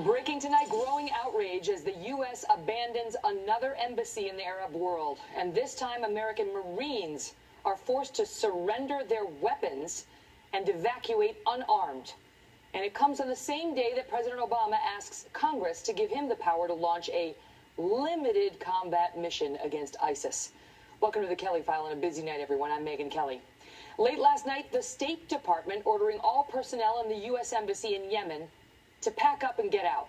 Breaking tonight, growing outrage as the U.S. abandons another embassy in the Arab world. And this time, American Marines are forced to surrender their weapons and evacuate unarmed. And it comes on the same day that President Obama asks Congress to give him the power to launch a limited combat mission against ISIS. Welcome to the Kelly File on a busy night, everyone. I'm Megyn Kelly. Late last night, the State Department ordering all personnel in the U.S. Embassy in Yemen to pack up and get out.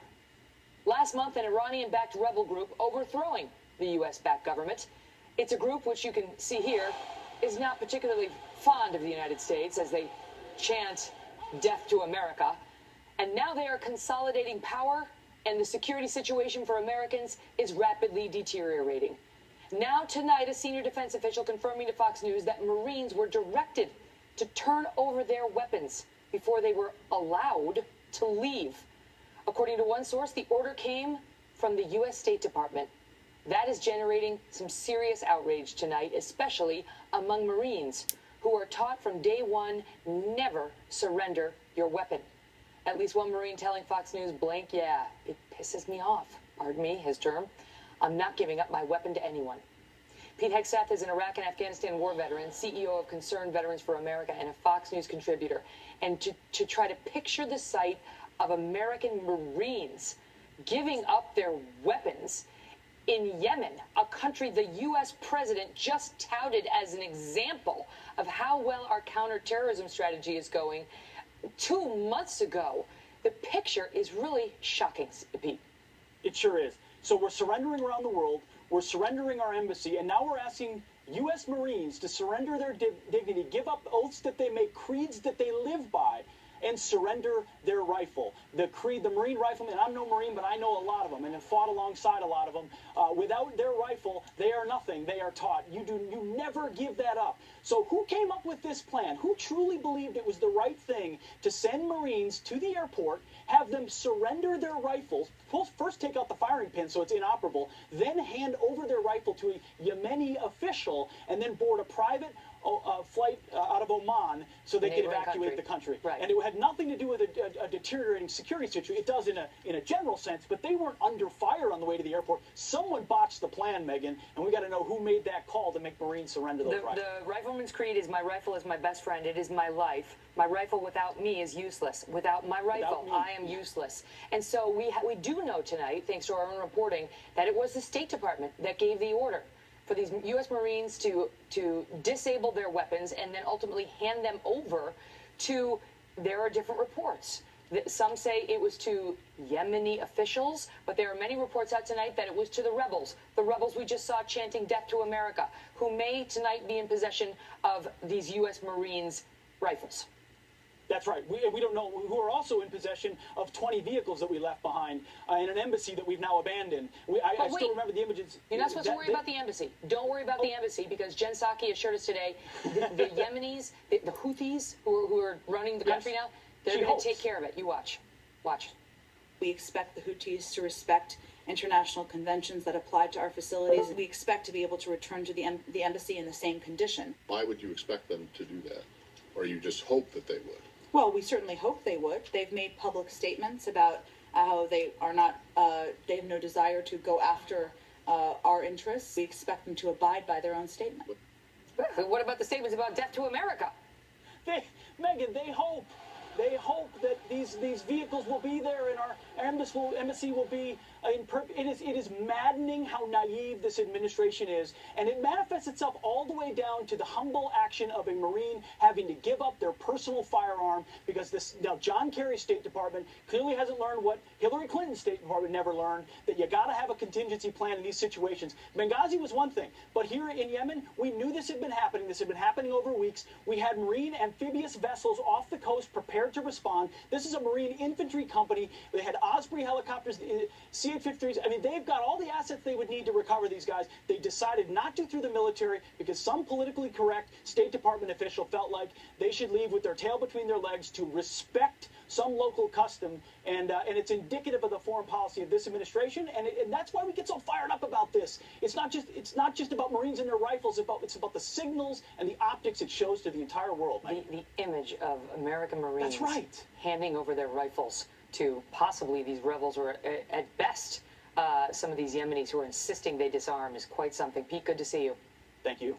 Last month, an Iranian-backed rebel group overthrowing the U.S.-backed government. It's a group which you can see here is not particularly fond of the United States as they chant death to America. And now they are consolidating power, and the security situation for Americans is rapidly deteriorating. Now tonight, a senior defense official confirming to Fox News that Marines were directed to turn over their weapons before they were allowed to leave. According to one source, the order came from the U.S. State Department. That is generating some serious outrage tonight, especially among Marines who are taught from day one, never surrender your weapon. At least one Marine telling Fox News, blank, yeah, it pisses me off. Pardon me, his term. I'm not giving up my weapon to anyone. Pete Hegseth is an Iraq and Afghanistan war veteran, CEO of Concerned Veterans for America, and a Fox News contributor. And to try to picture the sight of American Marines giving up their weapons in Yemen, a country the U.S. president just touted as an example of how well our counterterrorism strategy is going 2 months ago. The picture is really shocking, Pete. It sure is. So we're surrendering around the world, we're surrendering our embassy, and now we're asking U.S. Marines to surrender their dignity, give up oaths that they make, creeds that they live by, and surrender their rifle. The Marine riflemen, I'm no Marine, but I know a lot of them and have fought alongside a lot of them. Without their rifle, they are nothing. They are taught. You never give that up. So who came up with this plan? Who truly believed it was the right thing to send Marines to the airport, have them surrender their rifles, first take out the firing pin so it's inoperable, then hand over their rifle to a Yemeni official, and then board a private flight out of Oman so they could evacuate the country. Right. And it had nothing to do with a deteriorating security situation. It does in a general sense, but they weren't under fire on the way to the airport. Someone botched the plan, Megyn, and we got to know who made that call to make Marines surrender those rifles. The rifleman's creed is, my rifle is my best friend. It is my life. My rifle without me is useless. Without my rifle, I am useless. And so we do know tonight, thanks to our own reporting, that it was the State Department that gave the order for these U.S. Marines to disable their weapons and then ultimately hand them over to, there are different reports. Some say it was to Yemeni officials, but there are many reports out tonight that it was to the rebels we just saw chanting death to America, who may tonight be in possession of these U.S. Marines' rifles. That's right. We don't know, who are also in possession of 20 vehicles that we left behind in an embassy that we've now abandoned. I still remember the images. You're not supposed to worry about the embassy. Don't worry about the embassy, because Jen Psaki assured us today the Yemenis, the Houthis who are running the country now, they're going to take care of it. You watch. Watch. We expect the Houthis to respect international conventions that apply to our facilities. We expect to be able to return to the embassy in the same condition. Why would you expect them to do that? Or you just hope that they would? Well, we certainly hope they would. They've made public statements about how they are not, they have no desire to go after our interests. We expect them to abide by their own statement. What about the statements about death to America? Megyn, they hope that these vehicles will be there and our embassy will be it is maddening how naive this administration is, and it manifests itself all the way down to the humble action of a Marine having to give up their personal firearm because John Kerry's State Department clearly hasn't learned what Hillary Clinton's State Department never learned, that you got to have a contingency plan in these situations. Benghazi was one thing, but here in Yemen, we knew this had been happening. This had been happening over weeks. We had Marine amphibious vessels off the coast prepared to respond. This is a Marine infantry company. They had Osprey helicopters, CH-53s. I mean, they've got all the assets they would need to recover these guys. They decided not to through the military because some politically correct State Department official felt like they should leave with their tail between their legs to respect some local custom, and it's indicative of the foreign policy of this administration, and that's why we get so fired up about this. It's not just about Marines and their rifles. It's about the signals and the optics it shows to the entire world. The image of American Marines That's right. handing over their rifles to possibly these rebels, or at best, some of these Yemenis who are insisting they disarm, is quite something. Pete, good to see you. Thank you.